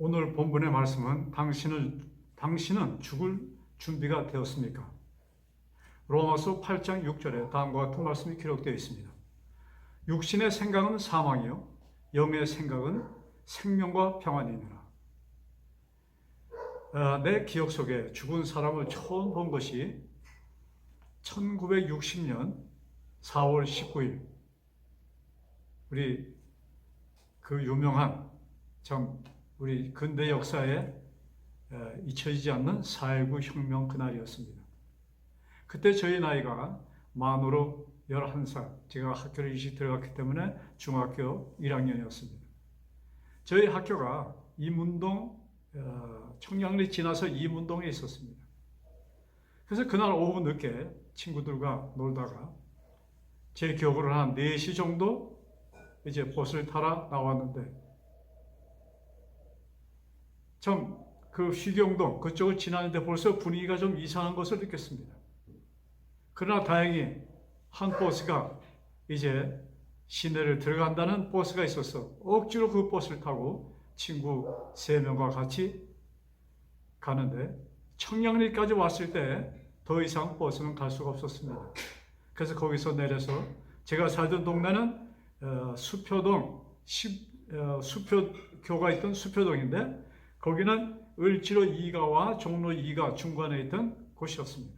오늘 본문의 말씀은 당신은 죽을 준비가 되었습니까? 로마서 8장 6절에 다음과 같은 말씀이 기록되어 있습니다. 육신의 생각은 사망이요 영의 생각은 생명과 평안이니라. 내 기억 속에 죽은 사람을 처음 본 것이 1960년 4월 19일 우리 그 유명한 우리 근대 역사에 잊혀지지 않는 4.19 혁명 그날이었습니다. 그때 저희 나이가 만으로 11살, 제가 학교를 일찍 들어갔기 때문에 중학교 1학년이었습니다. 저희 학교가 이문동, 청량리 지나서 이문동에 있었습니다. 그래서 그날 오후 늦게 친구들과 놀다가 제 기억으로 한 4시 정도 이제 버스를 타러 나왔는데 그 휘경동 그쪽을 지나는데 벌써 분위기가 좀 이상한 것을 느꼈습니다. 그러나 다행히 한 버스가 이제 시내를 들어간다는 버스가 있어서 억지로 그 버스를 타고 친구 3명과 같이 가는데 청량리까지 왔을 때 더 이상 버스는 갈 수가 없었습니다. 그래서 거기서 내려서 제가 살던 동네는 수표교가 있던 수표동인데 거기는 을지로 2가와 종로 2가 중간에 있던 곳이었습니다.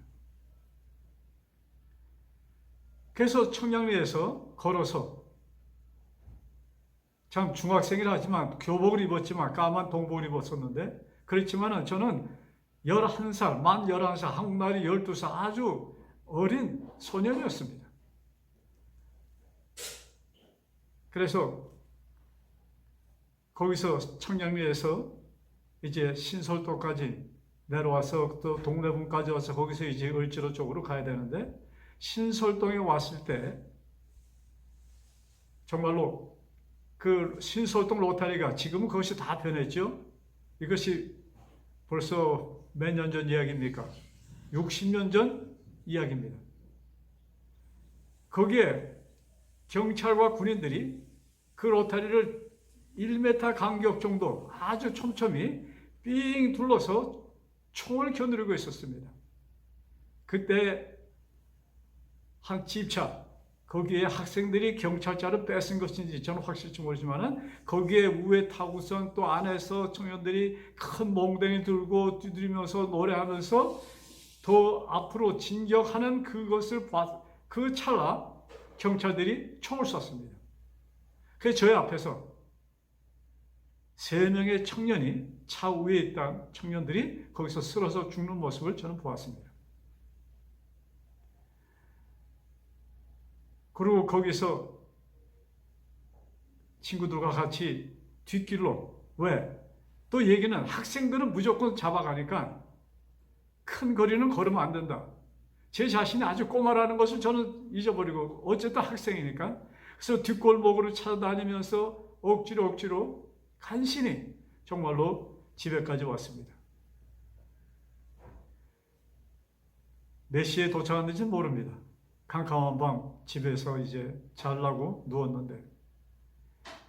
그래서 청량리에서 걸어서 참 중학생이라 하지만 교복을 입었지만 까만 동복을 입었었는데 그렇지만 저는 11살, 만 11살, 한국 나이 12살 아주 어린 소년이었습니다. 그래서 거기서 청량리에서 이제 신설도까지 내려와서 또 동래분까지 와서 거기서 이제 을지로 쪽으로 가야 되는데 신설동에 왔을 때 정말로 그 신설동 로타리가 지금은 그것이 다 변했죠. 이것이 벌써 몇 년 전 이야기입니까? 60년 전 이야기입니다. 거기에 경찰과 군인들이 그 로타리를 1m 간격 정도 아주 촘촘히 삥 둘러서 총을 겨누르고 있었습니다. 그때 한 집차 거기에 학생들이 경찰차를 뺏은 것인지 저는 확실히 모르지만 거기에 우회 타고선 또 안에서 청년들이 큰 몽댕이 들고 두드리면서 노래하면서 더 앞으로 진격하는 그것을 그 찰나 경찰들이 총을 쐈습니다. 그래서 저희 앞에서 3명의 청년이 차 위에 있던 청년들이 거기서 쓰러져 죽는 모습을 저는 보았습니다. 그리고 거기서 친구들과 같이 뒷길로 또 얘기는 학생들은 무조건 잡아가니까 큰 거리는 걸으면 안 된다. 제 자신이 아주 꼬마라는 것을 저는 잊어버리고 어쨌든 학생이니까 그래서 뒷골목으로 찾아다니면서 억지로 간신히 정말로 집에까지 왔습니다. 몇 시에 도착했는지는 모릅니다. 캄캄한 밤 집에서 이제 자려고 누웠는데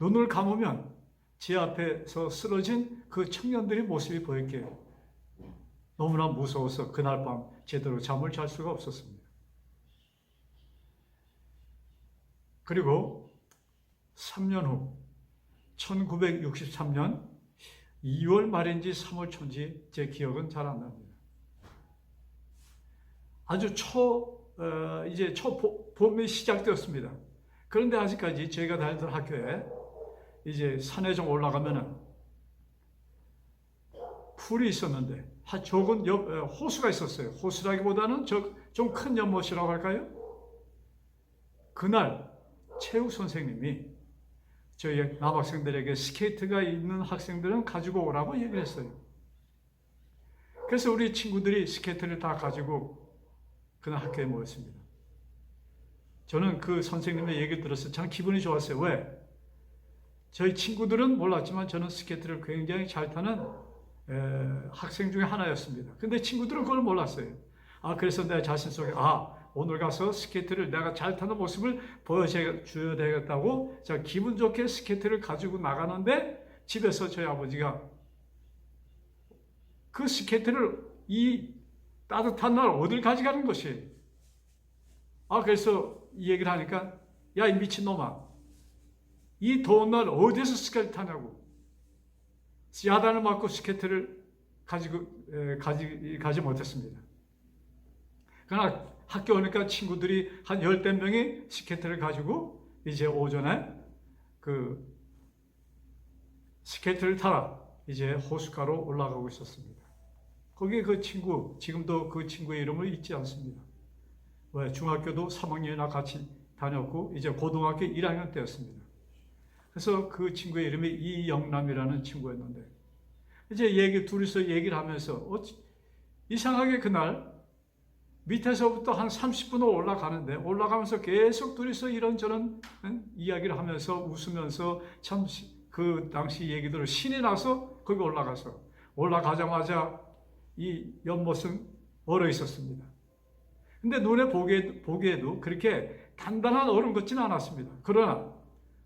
눈을 감으면 제 앞에서 쓰러진 그 청년들의 모습이 보였기에 너무나 무서워서 그날 밤 제대로 잠을 잘 수가 없었습니다. 그리고 3년 후 1963년 2월 말인지 3월 초인지 제 기억은 잘 안 납니다. 아주 이제 봄이 시작되었습니다. 그런데 아직까지 저희가 다니던 학교에 이제 산에 좀 올라가면은 풀이 있었는데 적은 호수가 있었어요. 호수라기보다는 좀 큰 연못이라고 할까요? 그날 체육 선생님이 저희 남학생들에게 스케이트가 있는 학생들은 가지고 오라고 얘기를 했어요. 그래서 우리 친구들이 스케이트를 다 가지고 그날 학교에 모였습니다. 저는 그 선생님의 얘기를 들었을 때 참 기분이 좋았어요. 왜? 저희 친구들은 몰랐지만 저는 스케이트를 굉장히 잘 타는 학생 중에 하나였습니다. 근데 친구들은 그걸 몰랐어요. 그래서 내 자신 속에 오늘 가서 스케이트를 내가 잘 타는 모습을 보여줘야 되겠다고 제가 기분 좋게 스케이트를 가지고 나가는데 집에서 저희 아버지가 그 스케이트를 이 따뜻한 날 어딜 가져가는 것이. 그래서 이 얘기를 하니까, 야, 이 미친놈아, 이 더운 날 어디서 스케이트 타냐고. 야단을 맞고 스케이트를 가지 못했습니다. 그러나 학교 오니까 친구들이 한 열댓 명이 스케이트를 가지고 이제 오전에 그 스케이트를 타러 이제 호숫가로 올라가고 있었습니다. 거기에 그 친구, 지금도 그 친구의 이름을 잊지 않습니다. 왜? 중학교도 3학년이나 같이 다녔고 이제 고등학교 1학년 때였습니다. 그래서 그 친구의 이름이 이영남이라는 친구였는데, 이제 둘이서 얘기를 하면서 이상하게 그날 밑에서부터 한 30분 올라가는데, 올라가면서 계속 둘이서 이런저런 이야기를 하면서 웃으면서 참 그 당시 얘기들을 신이 나서 거기 올라가자마자 이 연못은 얼어 있었습니다. 근데 눈에 보기에도 그렇게 단단한 얼음 같지는 않았습니다. 그러나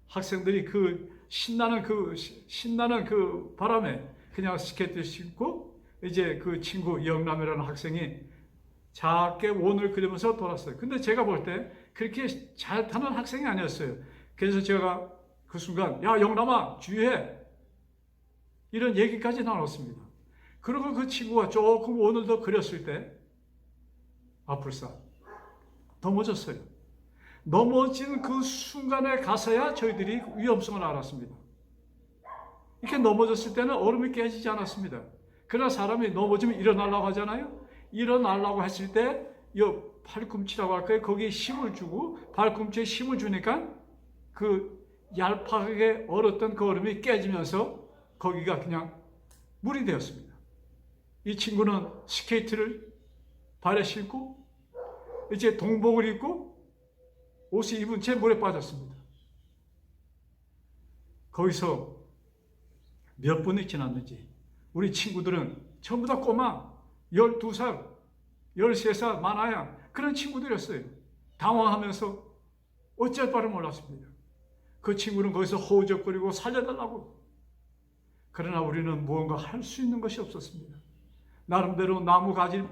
학생들이 신나는 그 바람에 그냥 스케이트를 신고 이제 그 친구 영남이라는 학생이 작게 원을 그리면서 돌았어요. 근데 제가 볼 때 그렇게 잘 타는 학생이 아니었어요. 그래서 제가 그 순간, 야, 영남아, 주의해. 이런 얘기까지 나눴습니다. 그리고 그 친구가 조금 원을 더 그렸을 때, 불사 넘어졌어요. 넘어진 그 순간에 가서야 저희들이 위험성을 알았습니다. 이렇게 넘어졌을 때는 얼음이 깨지지 않았습니다. 그러나 사람이 넘어지면 일어나려고 하잖아요. 일어나려고 했을 때 이 팔꿈치라고 할까요? 거기에 힘을 주고 발꿈치에 힘을 주니까 그 얄팍하게 얼었던 그 얼음이 깨지면서 거기가 그냥 물이 되었습니다. 이 친구는 스케이트를 발에 신고 이제 동복을 입고 옷을 입은 채 물에 빠졌습니다. 거기서 몇 분이 지났는지 우리 친구들은 전부 다 꼬마 12살, 13살 많아야 그런 친구들이었어요. 당황하면서 어쩔 바를 몰랐습니다. 그 친구는 거기서 허우적거리고 살려달라고. 그러나 우리는 무언가 할 수 있는 것이 없었습니다. 나름대로 나무가지를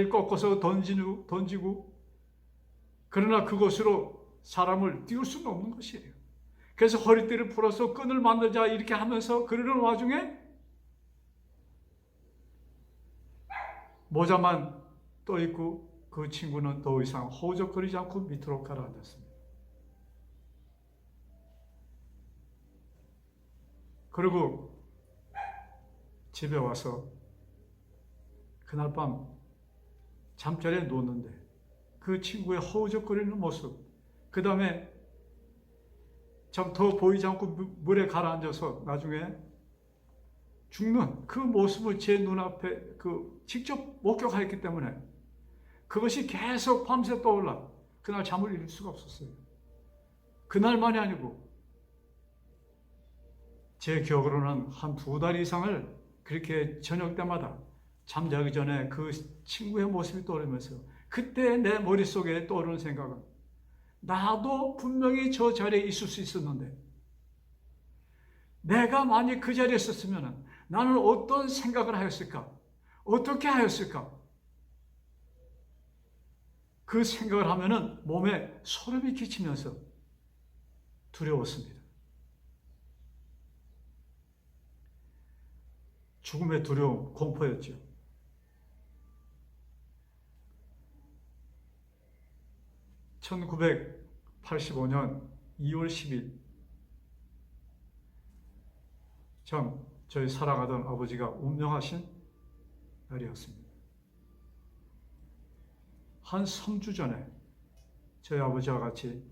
꺾어서 던지고 그러나 그것으로 사람을 띄울 수는 없는 것이에요. 그래서 허리띠를 풀어서 끈을 만들자 이렇게 하면서 그러는 와중에 모자만 떠 있고 그 친구는 더 이상 허우적거리지 않고 밑으로 가라앉았습니다. 그리고 집에 와서 그날 밤 잠자리에 누웠는데 그 친구의 허우적거리는 모습, 그 다음에 참 더 보이지 않고 물에 가라앉아서 나중에 죽는 그 모습을 제 눈앞에 직접 목격하였기 때문에 그것이 계속 밤새 떠올라 그날 잠을 이룰 수가 없었어요. 그날만이 아니고 제 기억으로는 한 2달 이상을 그렇게 저녁 때마다 잠자기 전에 그 친구의 모습이 떠오르면서 그때 내 머릿속에 떠오르는 생각은 나도 분명히 저 자리에 있을 수 있었는데 내가 만약 그 자리에 있었으면 나는 어떤 생각을 하였을까? 어떻게 하였을까? 그 생각을 하면은 몸에 소름이 끼치면서 두려웠습니다. 죽음의 두려움, 공포였죠. (1985년 2월 10일) 저희 살아가던 아버지가 운명하신 날이었습니다. 한 3주 전에 저희 아버지와 같이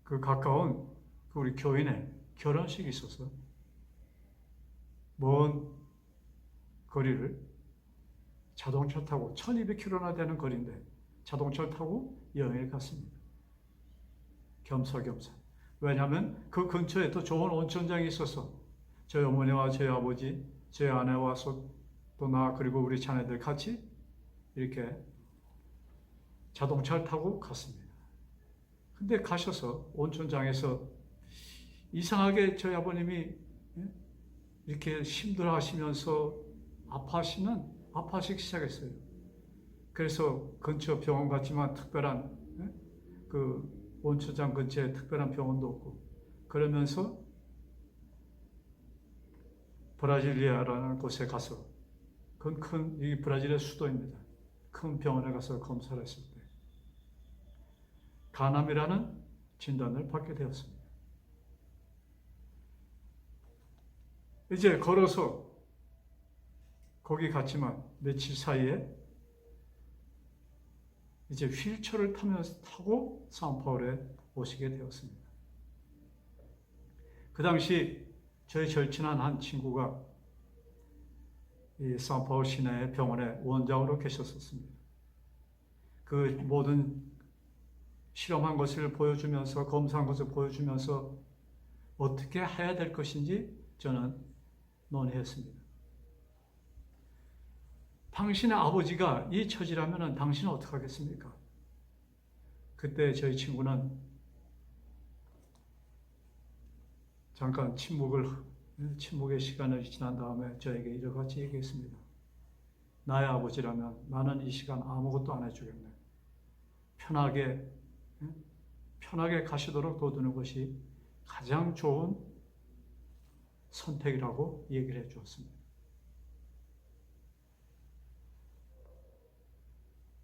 그 가까운 우리 교인의 결혼식이 있어서 먼 거리를 자동차 타고 1200km나 되는 거리인데 자동차를 타고 여행을 갔습니다. 겸사겸사. 왜냐하면 그 근처에 또 좋은 온천장이 있어서 저희 어머니와 저희 아버지, 저희 아내와 또 나 그리고 우리 자녀들 같이 이렇게 자동차를 타고 갔습니다. 근데 가셔서 온천장에서 이상하게 저희 아버님이 예? 이렇게 힘들어 하시면서 아파하시기 시작했어요. 그래서 근처 병원 갔지만 특별한 예? 그 원초장 근처에 특별한 병원도 없고, 그러면서 브라질리아라는 곳에 가서, 그건 이 브라질의 수도입니다. 큰 병원에 가서 검사를 했을 때 간암이라는 진단을 받게 되었습니다. 이제 걸어서 거기 갔지만 며칠 사이에 이제 휠체어를 타고 사우파울에 오시게 되었습니다. 그 당시 저희 절친한 한 친구가 이 사우파울 시내의 병원의 원장으로 계셨었습니다. 그 모든 실험한 것을 보여주면서, 검사한 것을 보여주면서 어떻게 해야 될 것인지 저는 논의했습니다. 당신의 아버지가 이 처지라면 당신은 어떻게 하겠습니까? 그때 저희 친구는 잠깐 침묵의 시간을 지난 다음에 저에게 이렇게 얘기했습니다. 나의 아버지라면 나는 이 시간 아무것도 안 해주겠네. 편하게 가시도록 둬두는 것이 가장 좋은 선택이라고 얘기를 해주었습니다.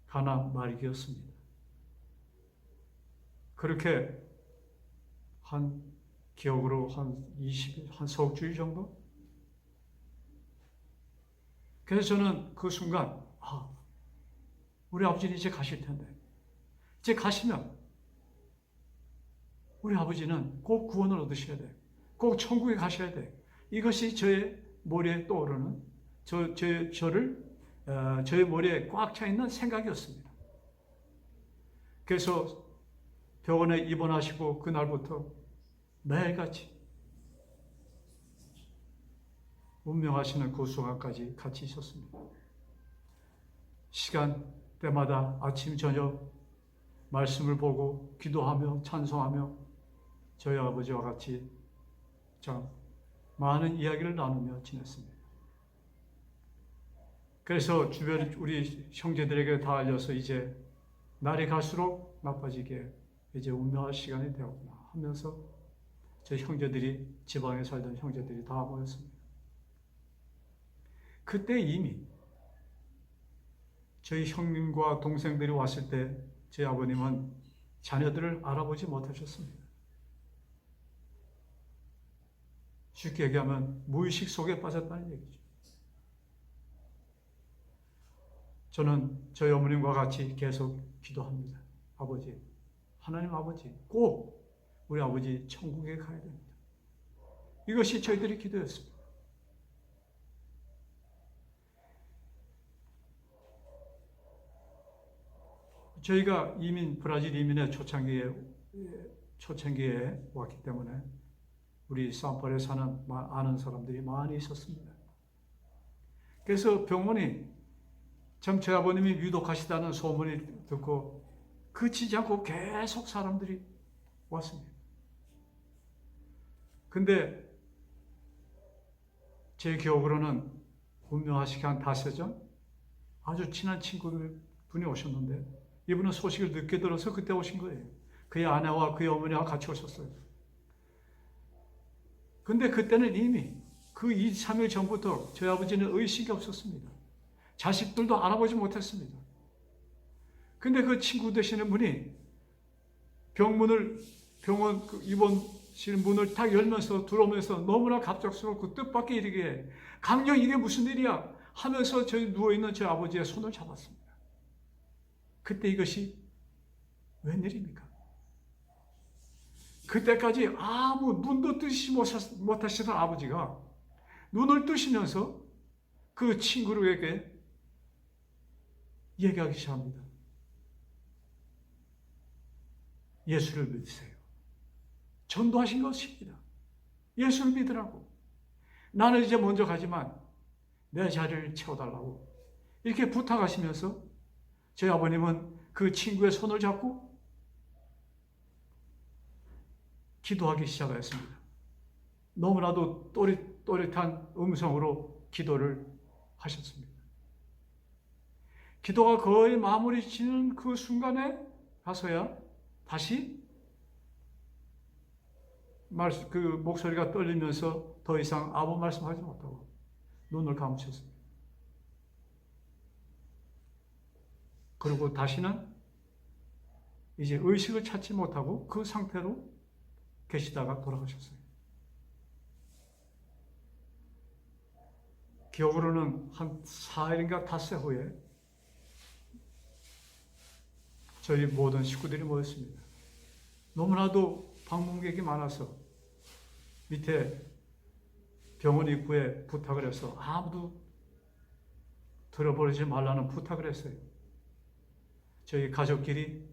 가나 말이었습니다. 그렇게 기억으로 한 석 주일 정도? 그래서 저는 그 순간, 우리 아버지는 이제 가실 텐데, 이제 가시면 우리 아버지는 꼭 구원을 얻으셔야 돼. 꼭 천국에 가셔야 돼. 이것이 저의 머리에 떠오르는, 저의 머리에 꽉 차 있는 생각이었습니다. 그래서 병원에 입원하시고 그날부터 매일같이 운명하시는 그 순간까지 같이 있었습니다. 시간 때마다 아침 저녁 말씀을 보고 기도하며 찬송하며 저희 아버지와 같이 참 많은 이야기를 나누며 지냈습니다. 그래서 주변 우리 형제들에게 다 알려서 이제 날이 갈수록 나빠지게 이제 운명할 시간이 되었구나 하면서 저희 형제들이, 지방에 살던 형제들이 다 모였습니다. 그때 이미 저희 형님과 동생들이 왔을 때 저희 아버님은 자녀들을 알아보지 못하셨습니다. 쉽게 얘기하면 무의식 속에 빠졌다는 얘기죠. 저는 저희 어머님과 같이 계속 기도합니다. 아버지, 하나님 아버지, 꼭 우리 아버지 천국에 가야 됩니다. 이것이 저희들의 기도였습니다. 저희가 브라질 이민의 초창기에 왔기 때문에 우리 사우파울에 사는 아는 사람들이 많이 있었습니다. 그래서 병원이 참 제 아버님이 위독하시다는 소문이 듣고 그치지 않고 계속 사람들이 왔습니다. 근데 제 기억으로는 운명하시기 한 닷새 전 아주 친한 친구분이 오셨는데, 이분은 소식을 늦게 들어서 그때 오신 거예요. 그의 아내와 그의 어머니와 같이 오셨어요. 근데 그때는 이미 그 2, 3일 전부터 저희 아버지는 의식이 없었습니다. 자식들도 알아보지 못했습니다. 근데 그 친구 되시는 분이 병원 입원실 문을 딱 열면서 들어오면서 너무나 갑작스럽고 뜻밖의 일이기에 강령 이게 무슨 일이야 하면서 저희 누워있는 제 아버지의 손을 잡았습니다. 그때 이것이 웬일입니까? 그때까지 아무 눈도 뜨지 못하시던 아버지가 눈을 뜨시면서 그 친구에게 얘기하기 시작합니다. 예수를 믿으세요. 전도하신 것입니다. 예수를 믿으라고. 나는 이제 먼저 가지만 내 자리를 채워달라고 이렇게 부탁하시면서 저희 아버님은 그 친구의 손을 잡고 기도하기 시작하였습니다. 너무나도 또렷한 음성으로 기도를 하셨습니다. 기도가 거의 마무리 지는 그 순간에 가서야 다시 그 목소리가 떨리면서 더 이상 아무 말씀하지 못하고 눈을 감으셨습니다. 그리고 다시는 이제 의식을 찾지 못하고 그 상태로 계시다가 돌아가셨어요. 기억으로는 한 4일인가 닷새 후에 저희 모든 식구들이 모였습니다. 너무나도 방문객이 많아서 밑에 병원 입구에 부탁을 해서 아무도 들어버리지 말라는 부탁을 했어요. 저희 가족끼리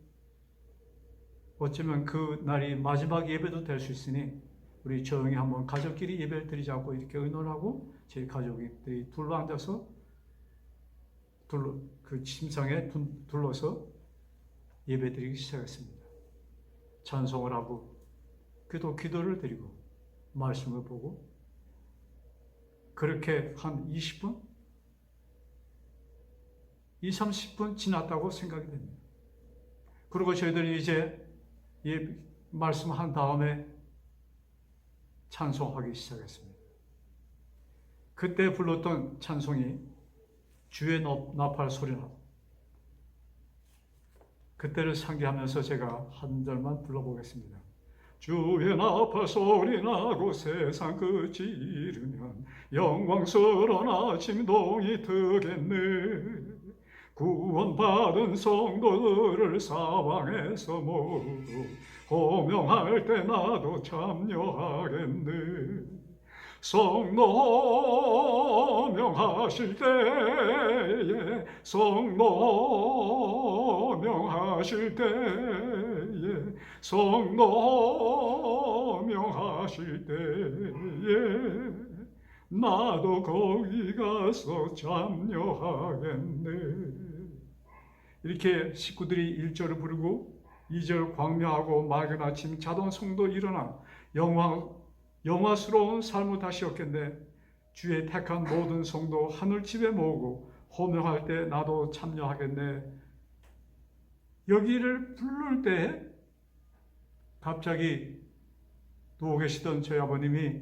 어쩌면 그 날이 마지막 예배도 될 수 있으니 우리 조용히 한번 가족끼리 예배를 드리자고 이렇게 의논하고 저희 가족들이 둘러앉아서 그 침상에 둘러서 예배 드리기 시작했습니다. 찬송을 하고 기도를 드리고 말씀을 보고 그렇게 한 20분? 30분 지났다고 생각이 됩니다. 그리고 저희들이 이제 말씀한 다음에 찬송하기 시작했습니다. 그때 불렀던 찬송이 주의 나팔 소리나. 그때를 상기하면서 제가 한 절만 불러보겠습니다. 주의 나팔 소리나고 세상 끝이 이르면 영광스러운 아침 동이 트겠네. 구원받은 성도들을 사방에서 모두 호명할 때 나도 참여하겠네. 성도 호명하실 때에 성도 호명하실 때에 성도 호명하실 때에 나도 거기 가서 참여하겠네. 이렇게 식구들이 1절을 부르고 2절 광명하고 맑은 아침 자동 성도 일어나 영화스러운 삶을 다시 얻겠네. 주의 택한 모든 성도 하늘집에 모으고 호명할 때 나도 참여하겠네. 여기를 부를 때 갑자기 누워 계시던 저희 아버님이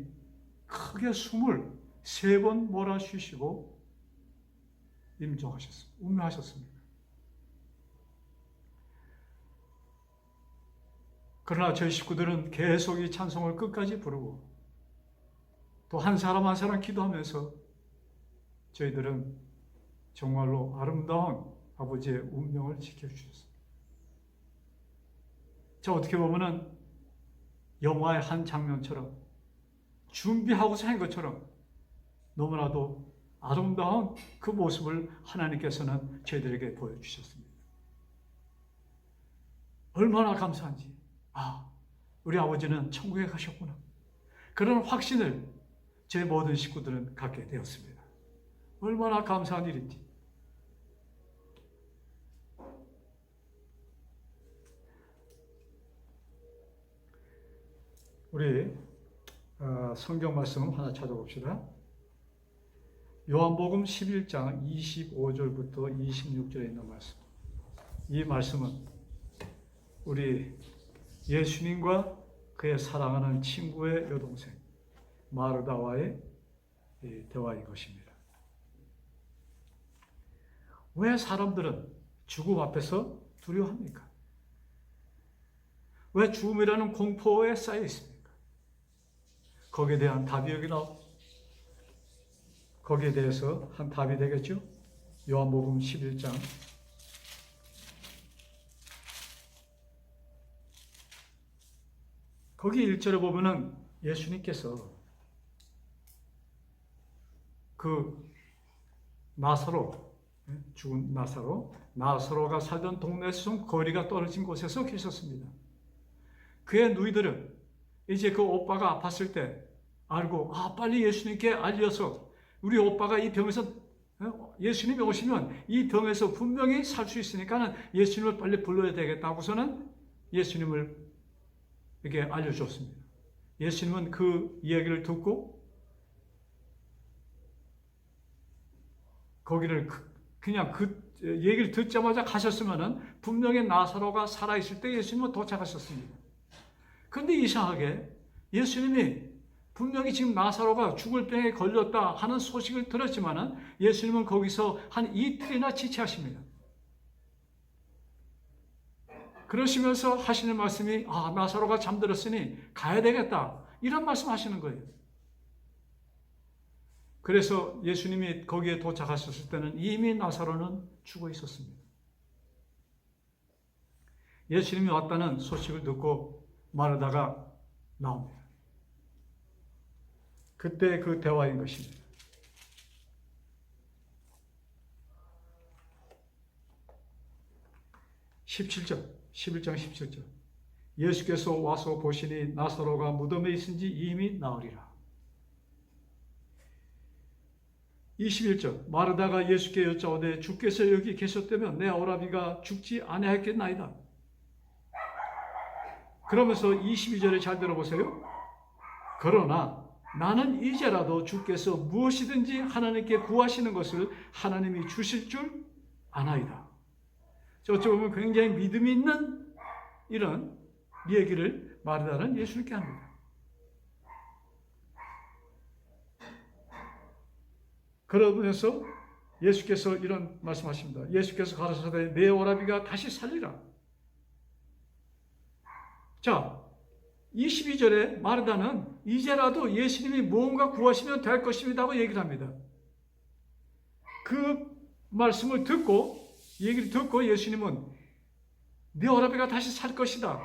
크게 숨을 3번 몰아쉬시고 임종하셨습니다. 운명하셨습니다. 그러나 저희 식구들은 계속 이 찬송을 끝까지 부르고 또 한 사람 한 사람 기도하면서 저희들은 정말로 아름다운 아버지의 운명을 지켜주셨습니다. 자, 어떻게 보면은 영화의 한 장면처럼 준비하고서 한 것처럼 너무나도 아름다운 그 모습을 하나님께서는 저희들에게 보여주셨습니다. 얼마나 감사한지. 우리 아버지는 천국에 가셨구나. 그런 확신을 제 모든 식구들은 갖게 되었습니다. 얼마나 감사한 일인지. 우리 성경 말씀 하나 찾아봅시다. 요한복음 11장 25절부터 26절에 있는 말씀. 이 말씀은 우리 예수님과 그의 사랑하는 친구의 여동생 마르다와의 대화인 것입니다. 왜 사람들은 죽음 앞에서 두려워합니까? 왜 죽음이라는 공포에 쌓여 있습니까? 거기에 대한 답이 여기 거기에 대해서 한 답이 되겠죠? 요한복음 11장 거기 1절에 보면은 예수님께서 그 죽은 나사로가 살던 동네에서 좀 거리가 떨어진 곳에서 계셨습니다. 그의 누이들은 이제 그 오빠가 아팠을 때 알고 빨리 예수님께 알려서 우리 오빠가 이 병에서 예수님이 오시면 이 병에서 분명히 살 수 있으니까 예수님을 빨리 불러야 되겠다고서는 예수님을 이렇게 알려줬습니다. 예수님은 그 이야기를 듣고 거기를 그냥 그 얘기를 듣자마자 가셨으면은 분명히 나사로가 살아있을 때 예수님은 도착하셨습니다. 그런데 이상하게 예수님이 분명히 지금 나사로가 죽을 병에 걸렸다 하는 소식을 들었지만은 예수님은 거기서 한 이틀이나 지체하십니다. 그러시면서 하시는 말씀이 나사로가 잠들었으니 가야 되겠다 이런 말씀 하시는 거예요. 그래서 예수님이 거기에 도착하셨을 때는 이미 나사로는 죽어 있었습니다. 예수님이 왔다는 소식을 듣고 마르다가 나옵니다. 그때 그 대화인 것입니다. 11장 17절. 예수께서 와서 보시니 나사로가 무덤에 있은지 이미 나으리라. 21절. 마르다가 예수께 여짜오되 주께서 여기 계셨다면 내 오라비가 죽지 아니하였겠나이다. 그러면서 22절에 잘 들어보세요. 그러나 나는 이제라도 주께서 무엇이든지 하나님께 구하시는 것을 하나님이 주실 줄 아나이다. 어찌 보면 굉장히 믿음이 있는 이런 얘기를 마르다는 예수님께 합니다. 그러면서 예수께서 이런 말씀하십니다. 예수께서 가라사대 내 오라비가 다시 살리라. 자, 22절에 마르다는 이제라도 예수님이 무언가 구하시면 될 것입니다고 얘기를 합니다. 그 말씀을 듣고 얘기를 듣고 예수님은 네 오라비가 다시 살 것이다.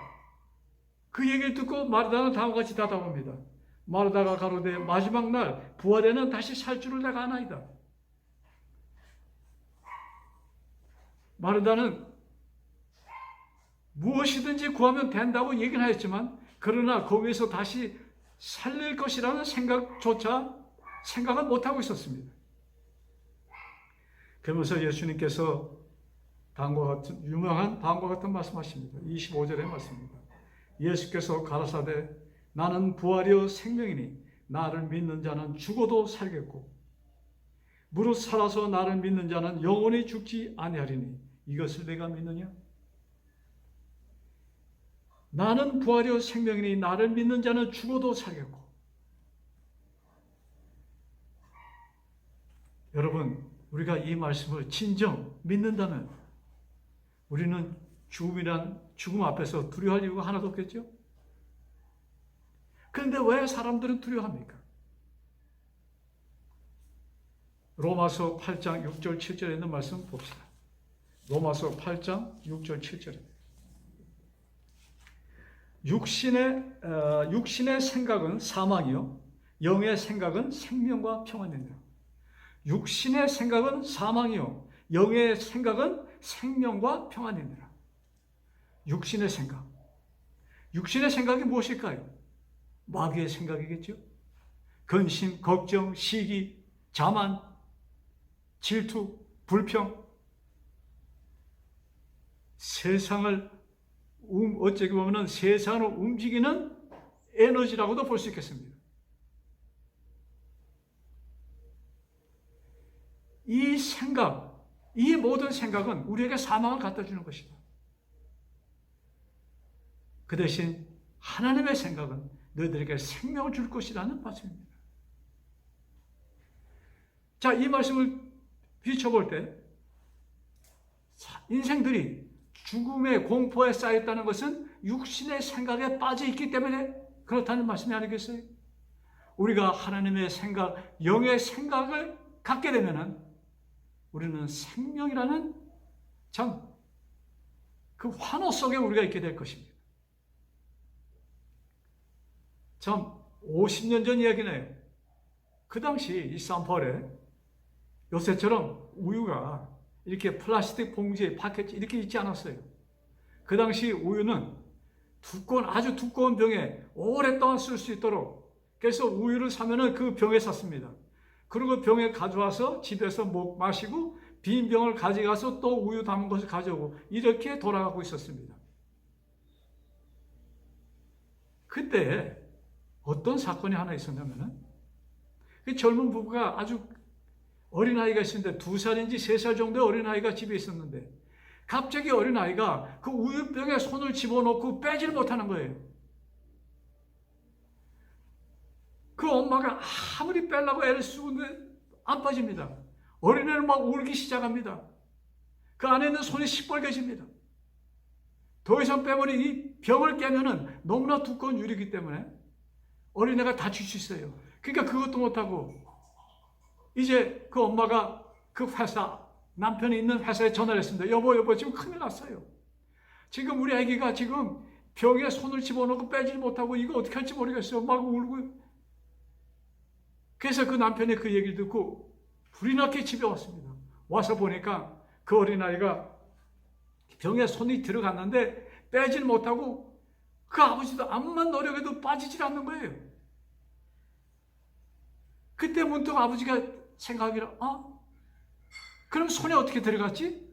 그 얘기를 듣고 마르다는 다음과 같이 대답합니다. 마르다가 가로되 마지막 날 부활에는 다시 살 줄을 내가 아나이다. 마르다는 무엇이든지 구하면 된다고 얘기는 하였지만 그러나 거기에서 다시 살릴 것이라는 생각은 못하고 있었습니다. 그러면서 예수님께서 유명한 다음과 같은 말씀하십니다. 25절의 말씀입니다. 예수께서 가라사대 나는 부활이요 생명이니 나를 믿는 자는 죽어도 살겠고 무릇 살아서 나를 믿는 자는 영원히 죽지 아니하리니 이것을 내가 믿느냐? 나는 부활이요 생명이니 나를 믿는 자는 죽어도 살겠고. 여러분, 우리가 이 말씀을 진정 믿는다면 우리는 죽음 앞에서 두려워할 이유가 하나도 없겠죠? 그런데 왜 사람들은 두려워합니까? 로마서 8장 6절 7절에 있는 말씀 봅시다. 로마서 8장 6절 7절에 육신의 생각은 사망이요 영의 생각은 생명과 평안이니라. 육신의 생각은 사망이요 영의 생각은 생명과 평안이니라. 육신의 생각이 무엇일까요? 마귀의 생각이겠죠. 근심, 걱정, 시기, 자만, 질투, 불평, 세상을 어찌 보면 세상을 움직이는 에너지라고도 볼 수 있겠습니다. 이 모든 생각은 우리에게 사망을 갖다 주는 것이다. 그 대신 하나님의 생각은 너희들에게 생명을 줄 것이라는 말씀입니다. 자, 이 말씀을 비춰볼 때 인생들이 죽음의 공포에 쌓였다는 것은 육신의 생각에 빠져 있기 때문에 그렇다는 말씀이 아니겠어요? 우리가 하나님의 생각, 영의 생각을 갖게 되면은 우리는 생명이라는 참 그 환호 속에 우리가 있게 될 것입니다. 참 50년 전 이야기네요. 그 당시 이 산폴에 요새처럼 우유가 이렇게 플라스틱 봉지에 파켓 이렇게 있지 않았어요. 그 당시 우유는 아주 두꺼운 병에 오랫동안 쓸 수 있도록 그래서 우유를 사면은 그 병에 샀습니다. 그리고 병에 가져와서 집에서 마시고 빈 병을 가져가서 또 우유 담은 것을 가져오고 이렇게 돌아가고 있었습니다. 그때 어떤 사건이 하나 있었냐면은 그 젊은 부부가 아주 어린아이가 있었는데 2살인지 3살 정도의 어린아이가 집에 있었는데 갑자기 어린아이가 그 우유병에 손을 집어넣고 빼지를 못하는 거예요. 그 엄마가 아무리 빼려고 애를 쓰는데 안 빠집니다. 어린애는 막 울기 시작합니다. 그 안에 있는 손이 시뻘개집니다. 더 이상 빼버리 이 병을 깨면은 너무나 두꺼운 유리이기 때문에 어린애가 다칠 수 있어요. 그러니까 그것도 못하고 이제 그 엄마가 그 회사, 남편이 있는 회사에 전화를 했습니다. 여보, 지금 큰일 났어요. 지금 우리 아기가 지금 병에 손을 집어넣고 빼지 못하고 이거 어떻게 할지 모르겠어요. 막 울고. 그래서 그 남편이 그 얘기를 듣고 불이 나게 집에 왔습니다. 와서 보니까 그 어린아이가 병에 손이 들어갔는데 빼질 못하고 그 아버지도 암만 노력해도 빠지질 않는 거예요. 그때 문득 아버지가 생각이라, 그럼 손에 어떻게 들어갔지?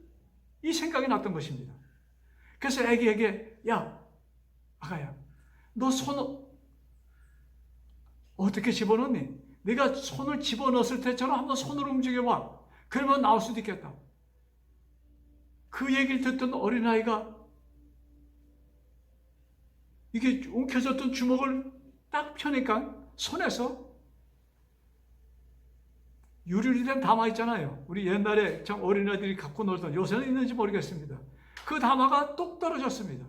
이 생각이 났던 것입니다. 그래서 애기에게, 야, 아가야, 너 손 어떻게 집어넣니? 네가 손을 집어넣었을 때처럼 한번 손을 움직여봐. 그러면 나올 수도 있겠다. 그 얘기를 듣던 어린아이가 이게 움켜졌던 주먹을 딱 펴니까 손에서 유리로 된 다마 있잖아요. 우리 옛날에 참 어린아이들이 갖고 놀던, 요새는 있는지 모르겠습니다. 그 다마가 똑 떨어졌습니다.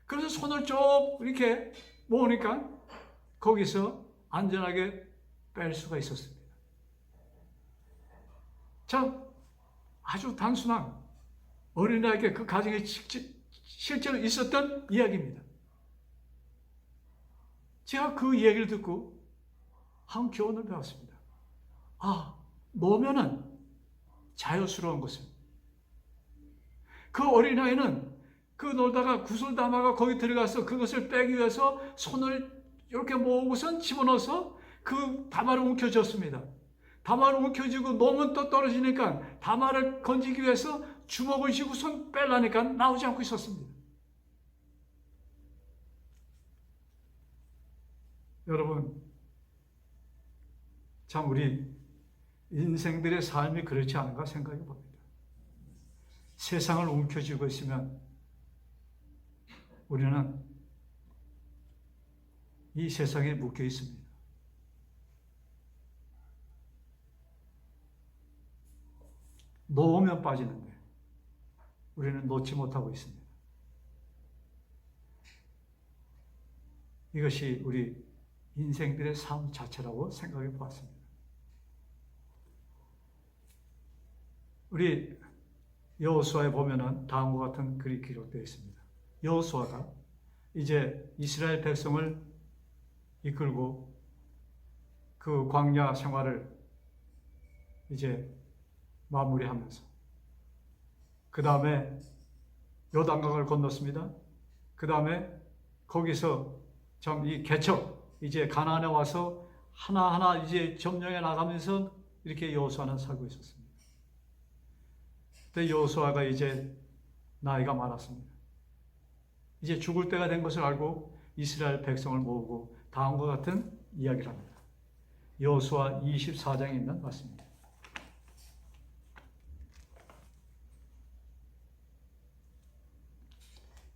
그래서 손을 쭉 이렇게 모으니까 거기서 안전하게 뺄 수가 있었습니다. 참 아주 단순한 어린아이에게 그 가정에 실제로 있었던 이야기입니다. 제가 그 이야기를 듣고 한 교훈을 배웠습니다. 노면은 자유스러운 것은 그 어린아이는 그 놀다가 구슬다마가 거기 들어가서 그것을 빼기 위해서 손을 이렇게 모으고선 집어넣어서 그 다마를 움켜쥐었습니다. 다마를 움켜쥐고 놓으면 또 떨어지니까 다마를 건지기 위해서 주먹을 쥐고 손 빼려니까 나오지 않고 있었습니다. 여러분, 참 우리 인생들의 삶이 그렇지 않은가 생각해 봅니다. 세상을 움켜쥐고 있으면 우리는 이 세상에 묶여 있습니다. 놓으면 빠지는데 우리는 놓지 못하고 있습니다. 이것이 우리 인생들의 삶 자체라고 생각해 보았습니다. 우리 여호수아에 보면은 다음과 같은 글이 기록되어 있습니다. 여호수아가 이제 이스라엘 백성을 이끌고 그 광야 생활을 이제 마무리하면서 그 다음에 요단강을 건넜습니다. 그 다음에 거기서 참 이 개척 이제 가나안에 와서 하나하나 이제 점령해 나가면서 이렇게 여호수아는 살고 있었습니다. 그때 여호수아가 이제 나이가 많았습니다. 이제 죽을 때가 된 것을 알고 이스라엘 백성을 모으고 다음과 같은 이야기를 합니다. 여호수아 24장에 있는 말씀입니다.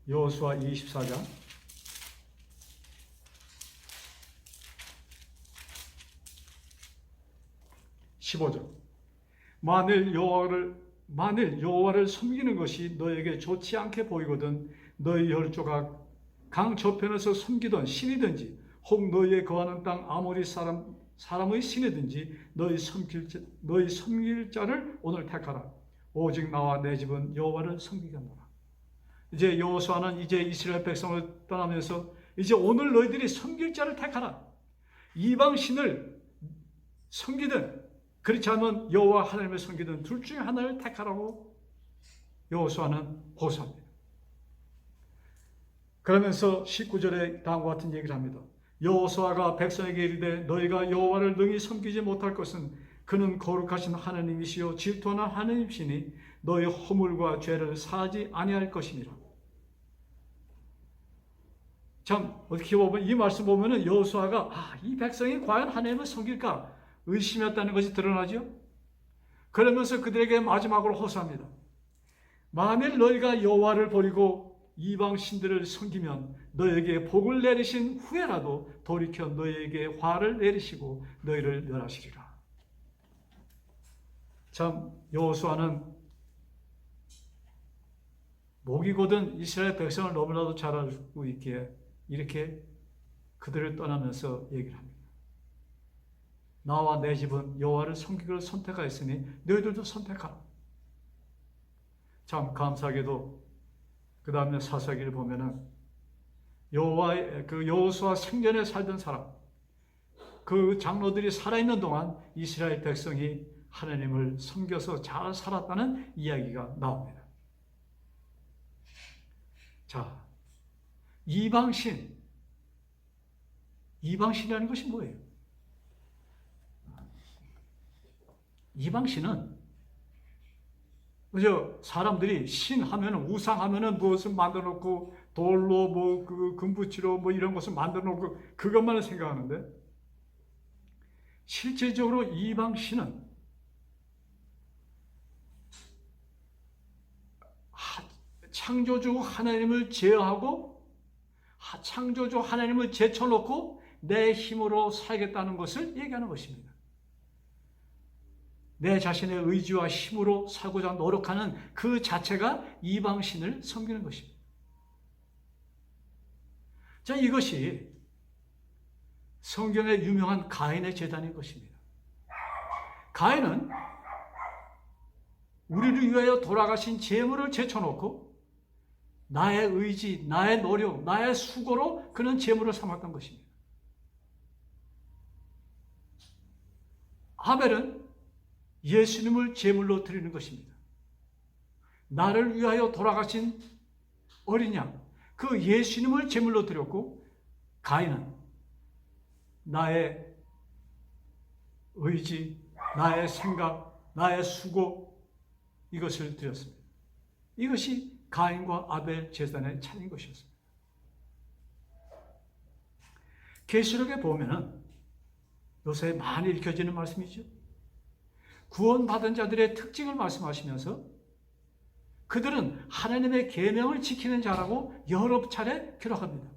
여호수아 24장 15절. 만일 여호와를 섬기는 것이 너에게 좋지 않게 보이거든 너희 혈조가 강 저편에서 섬기던 신이든지 혹 너희의 거하는 땅 아모리 사람의 신이든지 너희 섬길 자를 오늘 택하라. 오직 나와 내 집은 여호와를 섬기겠노라. 이제 여호수아는 이제 이스라엘 백성을 떠나면서 이제 오늘 너희들이 섬길 자를 택하라. 이방 신을 섬기든 그렇지 않으면 여호와 하나님을 섬기든 둘 중에 하나를 택하라고 여호수아는 호소합니다. 그러면서 19절에 다음과 같은 얘기를 합니다. 여호수아가 백성에게 이르되 너희가 여호와를 능히 섬기지 못할 것은 그는 거룩하신 하나님이시요 질투하는 하나님이시니 너희 허물과 죄를 사하지 아니할 것이니라. 참 어떻게 보면 이 말씀 보면은 여호수아가 이 백성이 과연 하나님을 섬길까 의심했다는 것이 드러나죠. 그러면서 그들에게 마지막으로 호소합니다. 만일 너희가 여호와를 버리고 이방 신들을 섬기면 너희에게 복을 내리신 후에라도 돌이켜 너희에게 화를 내리시고 너희를 멸하시리라. 참 여호수아는 목이 곧은 이스라엘 백성을 너무나도 잘 알고 있기에 이렇게 그들을 떠나면서 얘기를 합니다. 나와 내 집은 여호와를 섬기기를 선택하였으니 너희들도 선택하라. 참 감사하게도 그 다음에 사사기를 보면은 여호수아 생전에 살던 사람, 그 장로들이 살아있는 동안 이스라엘 백성이 하나님을 섬겨서 잘 살았다는 이야기가 나옵니다. 자, 이방신이라는 것이 뭐예요? 이방신은 그죠? 사람들이 신 하면은, 우상 하면은 무엇을 만들어 놓고 돌로 금붙이로 이런 것을 만들어 놓고 그것만을 생각하는데, 실제적으로 이방신은 창조주 하나님을 제어하고 창조주 하나님을 제쳐놓고 내 힘으로 살겠다는 것을 얘기하는 것입니다. 내 자신의 의지와 힘으로 살고자 노력하는 그 자체가 이방신을 섬기는 것입니다. 자, 이것이 성경에 유명한 가인의 제단인 것입니다. 가인은 우리를 위하여 돌아가신 제물을 제쳐놓고 나의 의지, 나의 노력, 나의 수고로 그는 제물을 삼았던 것입니다. 아벨은 예수님을 제물로 드리는 것입니다. 나를 위하여 돌아가신 어린 양, 그 예수님을 제물로 드렸고, 가인은 나의 의지, 나의 생각, 나의 수고, 이것을 드렸습니다. 이것이 가인과 아벨 제단의 차이인 것이었습니다. 계시록에 보면은 요새 많이 읽혀지는 말씀이죠. 구원받은 자들의 특징을 말씀하시면서 그들은 하나님의 계명을 지키는 자라고 여러 차례 기록합니다.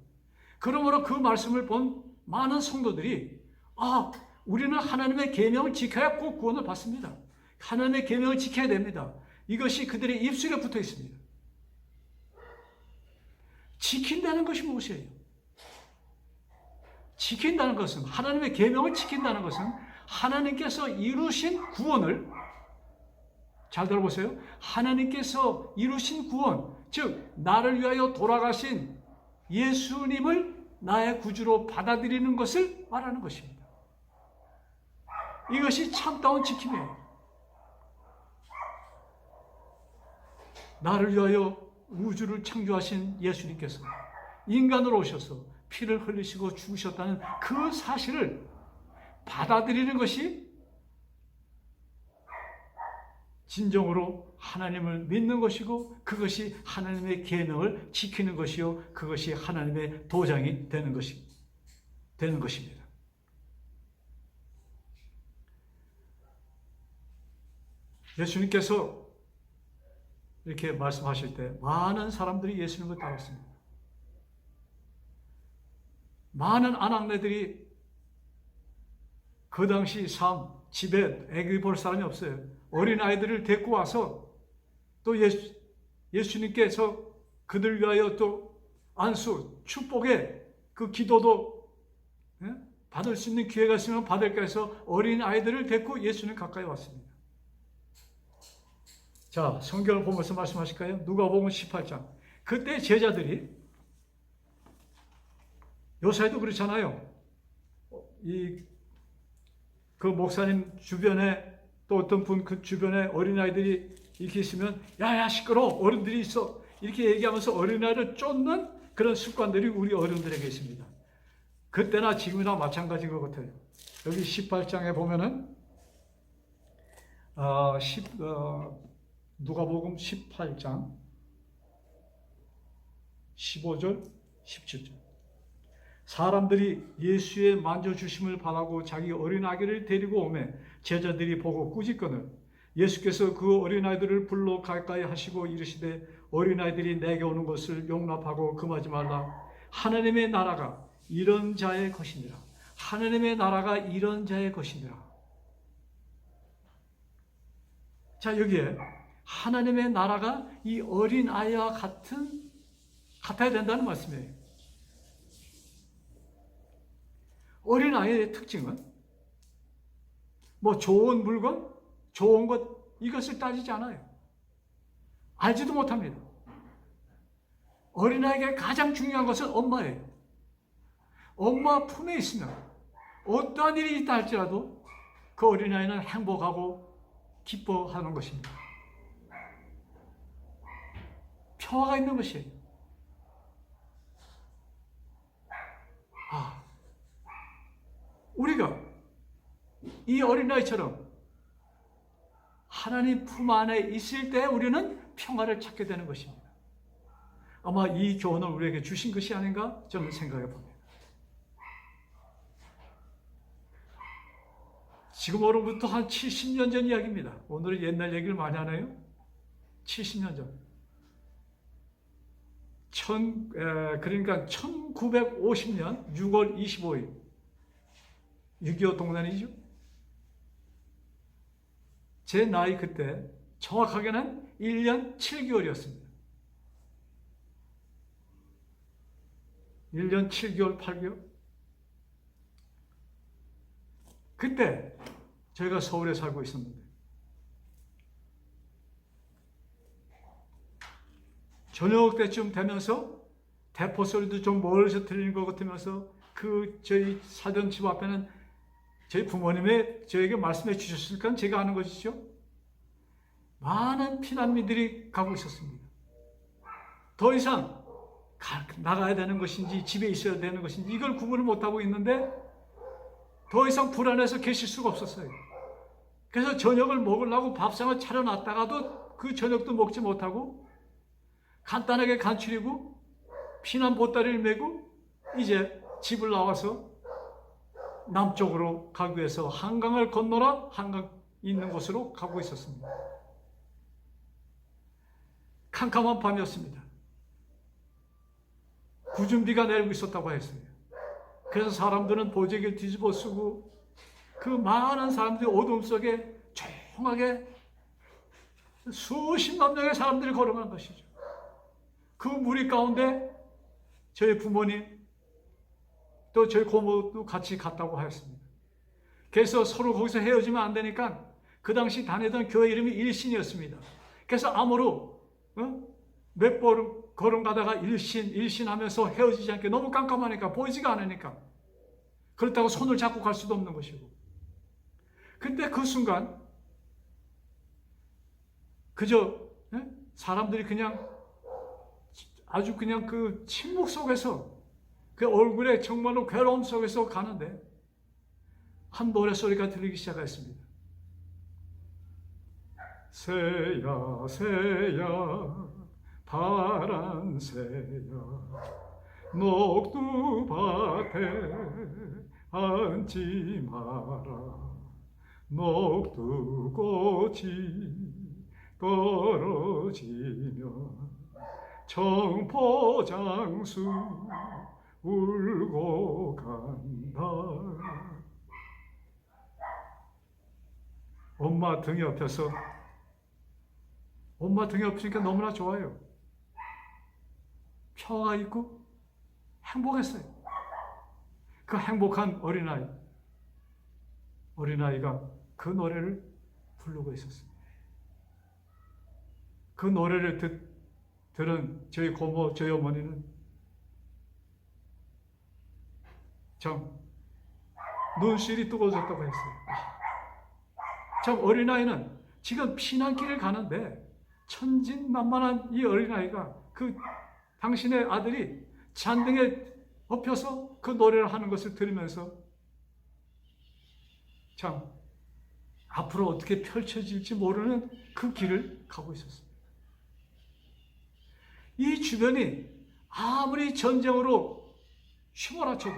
그러므로 그 말씀을 본 많은 성도들이 우리는 하나님의 계명을 지켜야 꼭 구원을 받습니다. 하나님의 계명을 지켜야 됩니다. 이것이 그들의 입술에 붙어 있습니다. 지킨다는 것이 무엇이에요? 지킨다는 것은, 하나님의 계명을 지킨다는 것은 하나님께서 이루신 구원을, 잘 들어보세요. 하나님께서 이루신 구원, 즉 나를 위하여 돌아가신 예수님을 나의 구주로 받아들이는 것을 말하는 것입니다. 이것이 참다운 지킴이에요. 나를 위하여 우주를 창조하신 예수님께서 인간으로 오셔서 피를 흘리시고 죽으셨다는 그 사실을 받아들이는 것이 진정으로 하나님을 믿는 것이고, 그것이 하나님의 계명을 지키는 것이요, 그것이 하나님의 도장이 되는 것입니다. 예수님께서 이렇게 말씀하실 때 많은 사람들이 예수님을 따랐습니다. 많은 아낙네들이 그 당시 집에 애기 볼 사람이 없어요. 어린아이들을 데리고 와서 또 예수님께서 그들 위하여 또 안수, 축복의 그 기도도 받을 수 있는 기회가 있으면 받을까 해서 어린아이들을 데리고 예수님 가까이 왔습니다. 자, 성경을 보면서 말씀하실까요? 누가복음 18장. 그때 제자들이, 요새도 그렇잖아요. 그 목사님 주변에 또 어떤 분 그 주변에 어린아이들이 이렇게 있으면 야야 시끄러워, 어른들이 있어, 이렇게 얘기하면서 어린아이를 쫓는 그런 습관들이 우리 어른들에게 있습니다. 그때나 지금이나 마찬가지인 것 같아요. 여기 18장에 보면은 누가복음 18장 15절 17절 사람들이 예수의 만져주심을 바라고 자기 어린아기를 데리고 오매 제자들이 보고 꾸짖거늘 예수께서 그 어린아이들을 불러 가까이 하시고 이르시되 어린아이들이 내게 오는 것을 용납하고 금하지 말라. 하나님의 나라가 이런 자의 것이니라. 하나님의 나라가 이런 자의 것이니라. 자, 여기에 하나님의 나라가 이 어린아이와 같아야 된다는 말씀이에요. 어린아이의 특징은 뭐 좋은 물건, 좋은 것 이것을 따지지 않아요. 알지도 못합니다. 어린아이에게 가장 중요한 것은 엄마예요. 엄마 품에 있으면 어떠한 일이 있다 할지라도 그 어린아이는 행복하고 기뻐하는 것입니다. 평화가 있는 것이에요. 우리가 이 어린아이처럼 하나님 품 안에 있을 때 우리는 평화를 찾게 되는 것입니다. 아마 이 교훈을 우리에게 주신 것이 아닌가 저는 생각해 봅니다. 지금으로부터 한 70년 전 이야기입니다. 오늘은 옛날 얘기를 많이 하네요. 70년 전. 그러니까 1950년 6월 25일 6.25 동란이죠. 제 나이 그때 정확하게는 1년 7개월이었습니다. 1년 7개월, 8개월. 그때 저희가 서울에 살고 있었는데 저녁 때쯤 되면서 대포 소리도 좀 멀리서 들리는 것 같으면서 저희 살던 집 앞에는 저희 부모님이 저에게 말씀해 주셨으니까 제가 아는 것이죠. 많은 피난민들이 가고 있었습니다. 더 이상 나가야 되는 것인지 집에 있어야 되는 것인지 이걸 구분을 못하고 있는데 더 이상 불안해서 계실 수가 없었어요. 그래서 저녁을 먹으려고 밥상을 차려놨다가도 그 저녁도 먹지 못하고 간단하게 간추리고 피난 보따리를 메고 이제 집을 나와서 남쪽으로 가기 위해서 한강을 건너라 한강 있는 곳으로 가고 있었습니다. 캄캄한 밤이었습니다. 굳은 비가 내리고 있었다고 했어요. 그래서 사람들은 보재기를 뒤집어 쓰고 그 많은 사람들이 어둠 속에 조용하게 수십만 명의 사람들이 걸어간 것이죠. 그 무리 가운데 저희 부모님 또 저희 고모도 같이 갔다고 하였습니다. 그래서 서로 거기서 헤어지면 안 되니까 그 당시 다니던 교회 이름이 일신이었습니다. 그래서 암으로 몇 걸음 가다가 일신 하면서 헤어지지 않게 너무 깜깜하니까 보이지가 않으니까 그렇다고 손을 잡고 갈 수도 없는 것이고 근데 그 순간 그저 사람들이 그냥 아주 그냥 그 침묵 속에서 그 얼굴에 정말로 괴로움 속에서 가는데 한 노래소리가 들리기 시작했습니다. 새야 새야 파란 새야 녹두밭에 앉지 마라 녹두꽃이 떨어지면 청포장수 울고 간다. 엄마 등에 엎여서 엄마 등에 엎으니까 너무나 좋아요. 평화가 있고 행복했어요. 그 행복한 어린아이가 그 노래를 부르고 있었습니다. 그 노래를 들은 저희 고모, 저희 어머니는 참 눈실이 뜨거워졌다고 했어요. 참 어린아이는 지금 피난길을 가는데 천진난만한 이 어린아이가 그 당신의 아들이 잔등에 엎혀서 그 노래를 하는 것을 들으면서 참 앞으로 어떻게 펼쳐질지 모르는 그 길을 가고 있었습니다. 이 주변이 아무리 전쟁으로 휘몰아쳐도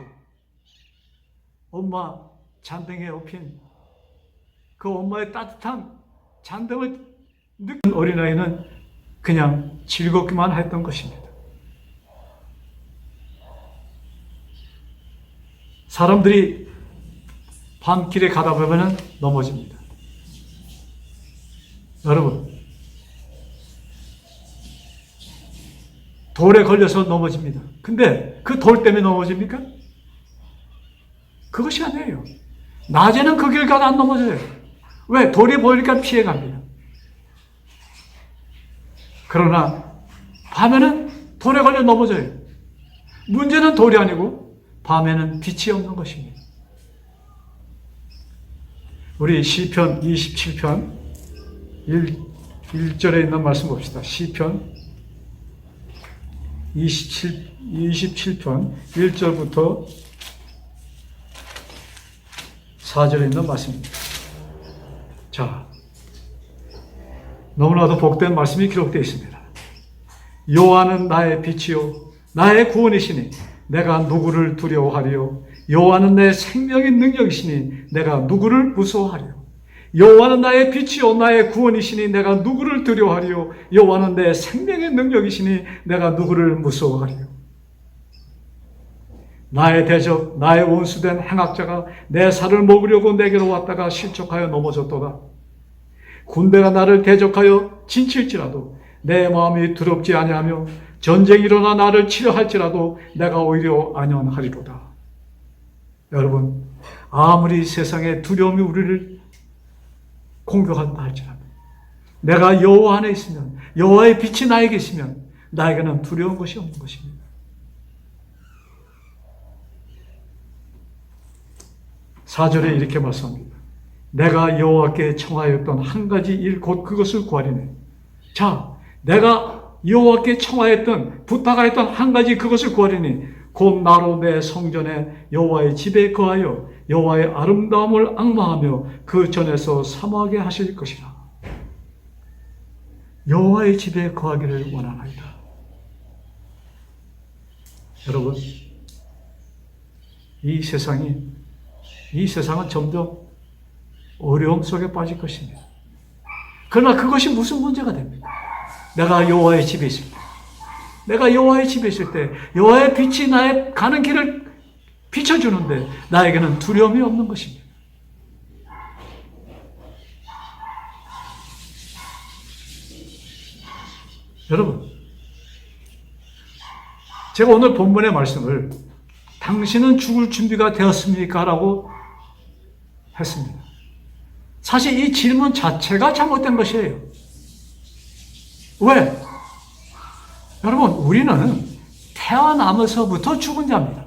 엄마 잔등에 업힌 그 엄마의 따뜻한 잔등을 느낀 어린아이는 그냥 즐겁기만 했던 것입니다. 사람들이 밤길에 가다 보면 넘어집니다. 여러분, 돌에 걸려서 넘어집니다. 근데 그 돌 때문에 넘어집니까? 그것이 아니에요. 낮에는 그 길 가다 안 넘어져요. 왜? 돌이 보이니까 피해갑니다. 그러나 밤에는 돌에 걸려 넘어져요. 문제는 돌이 아니고 밤에는 빛이 없는 것입니다. 우리 시편 27편 1절에 있는 말씀 봅시다. 시편 27편 1절부터 4절에 있는 말씀입니다. 자, 너무나도 복된 말씀이 기록되어 있습니다. 여호와는 나의 빛이요 나의 구원이시니 내가 누구를 두려워하리요. 여호와는 내 생명의 능력이시니 내가 누구를 무서워하리요. 여호와는 나의 빛이요 나의 구원이시니 내가 누구를 두려워하리요. 여호와는 내 생명의 능력이시니 내가 누구를 무서워하리요. 나의 대적 나의 원수된 행악자가 내 살을 먹으려고 내게로 왔다가 실족하여 넘어졌도다. 군대가 나를 대적하여 진칠지라도 내 마음이 두렵지 아니하며 전쟁이 일어나 나를 치려 할지라도 내가 오히려 안연하리로다. 여러분, 아무리 세상에 두려움이 우리를 공격한다 할지라도 내가 여호와 안에 있으면, 여호와의 빛이 나에게 있으면 나에게는 두려운 것이 없는 것입니다. 사절에 이렇게 말씀합니다. 내가 여호와께 청하였던 한 가지 일 곧 그것을 구하리네. 자, 내가 여호와께 청하였던, 부탁하였던 한 가지 그것을 구하리니 곧 나로 내 성전에 여호와의 집에 거하여 여호와의 아름다움을 앙망하며 그 전에서 사모하게 하실 것이라. 여호와의 집에 거하기를 원하나이다. 여러분, 이 세상은 점점 어려움 속에 빠질 것입니다. 그러나 그것이 무슨 문제가 됩니까? 내가 여호와의 집에 있을 때, 내가 여호와의 집에 있을 때 여호와의 빛이 나의 가는 길을 비춰주는데 나에게는 두려움이 없는 것입니다. 여러분, 제가 오늘 본문의 말씀을 당신은 죽을 준비가 되었습니까? 라고 했습니다. 사실 이 질문 자체가 잘못된 것이에요. 왜? 여러분, 우리는 태어나면서부터 죽은 자입니다.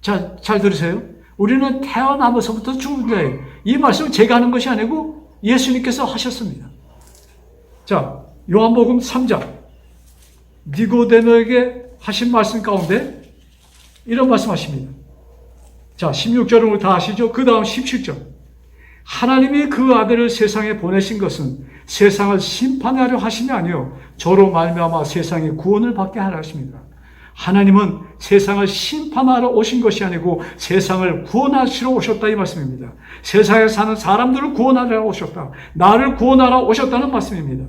자, 잘 들으세요. 우리는 태어나면서부터 죽은 자예요. 이 말씀은 제가 하는 것이 아니고 예수님께서 하셨습니다. 자, 요한복음 3장 니고데모에게 하신 말씀 가운데 이런 말씀하십니다. 자, 16절을 다 아시죠? 그 다음 17절. 하나님이 그 아들을 세상에 보내신 것은 세상을 심판하려 하심이 아니요 저로 말미암아 세상의 구원을 받게 하려 하십니다. 하나님은 세상을 심판하러 오신 것이 아니고 세상을 구원하시러 오셨다 이 말씀입니다. 세상에 사는 사람들을 구원하러 오셨다. 나를 구원하러 오셨다는 말씀입니다.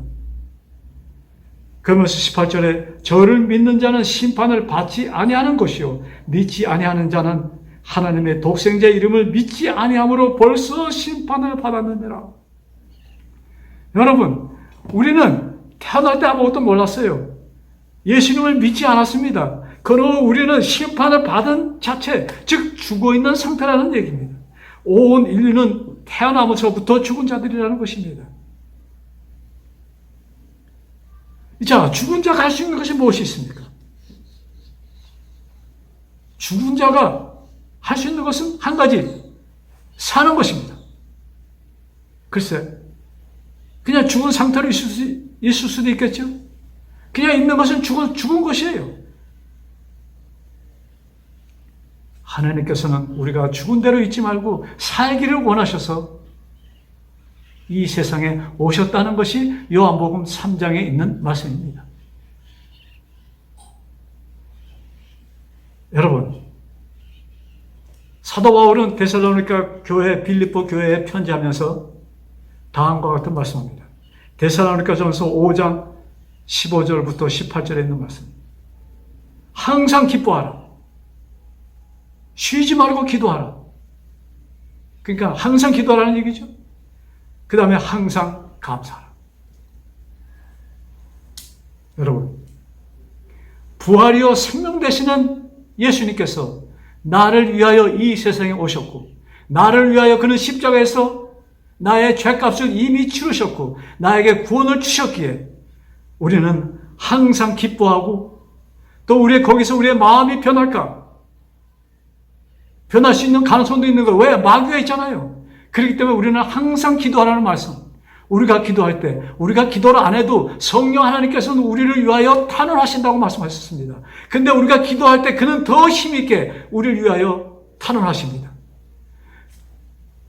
그러면서 18절에 저를 믿는 자는 심판을 받지 아니하는 것이요 믿지 아니하는 자는 하나님의 독생자의 이름을 믿지 아니함으로 벌써 심판을 받았느니라. 여러분, 우리는 태어날 때 아무것도 몰랐어요. 예수님을 믿지 않았습니다. 그러나 우리는 심판을 받은 자체, 즉 죽어있는 상태라는 얘기입니다. 온 인류는 태어나면서부터 죽은 자들이라는 것입니다. 자, 죽은 자가 할 수 있는 것이 무엇이 있습니까? 죽은 자가 할 수 있는 것은 한 가지, 사는 것입니다. 글쎄, 그냥 죽은 상태로 있을 수도 있겠죠? 그냥 있는 것은 죽은 것이에요. 하나님께서는 우리가 죽은 대로 있지 말고 살기를 원하셔서 이 세상에 오셨다는 것이 요한복음 3장에 있는 말씀입니다. 여러분, 사도 바울은 데살로니가 교회, 빌립보 교회에 편지하면서 다음과 같은 말씀합니다. 데살로니가전서 5장 15절부터 18절에 있는 말씀. 항상 기뻐하라. 쉬지 말고 기도하라. 그러니까 항상 기도하라는 얘기죠. 그 다음에 항상 감사하라. 여러분, 부활이요 생명 되시는 예수님께서 나를 위하여 이 세상에 오셨고, 나를 위하여 그는 십자가에서 나의 죄값을 이미 치르셨고 나에게 구원을 주셨기에 우리는 항상 기뻐하고, 또 거기서 우리의 마음이 변할까? 변할 수 있는 가능성도 있는 거예요. 왜? 마귀가 있잖아요. 그렇기 때문에 우리는 항상 기도하라는 말씀. 우리가 기도할 때, 우리가 기도를 안 해도 성령 하나님께서는 우리를 위하여 탄원하신다고 말씀하셨습니다. 근데 우리가 기도할 때 그는 더 힘있게 우리를 위하여 탄원하십니다.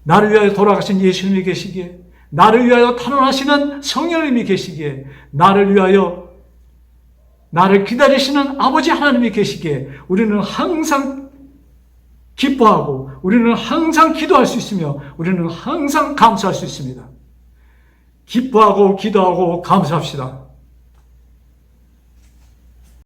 나를 위하여 돌아가신 예수님이 계시기에, 나를 위하여 탄원하시는 성령님이 계시기에, 나를 위하여 나를 기다리시는 아버지 하나님이 계시기에 우리는 항상 기뻐하고, 우리는 항상 기도할 수 있으며, 우리는 항상 감사할 수 있습니다. 기뻐하고 기도하고 감사합시다.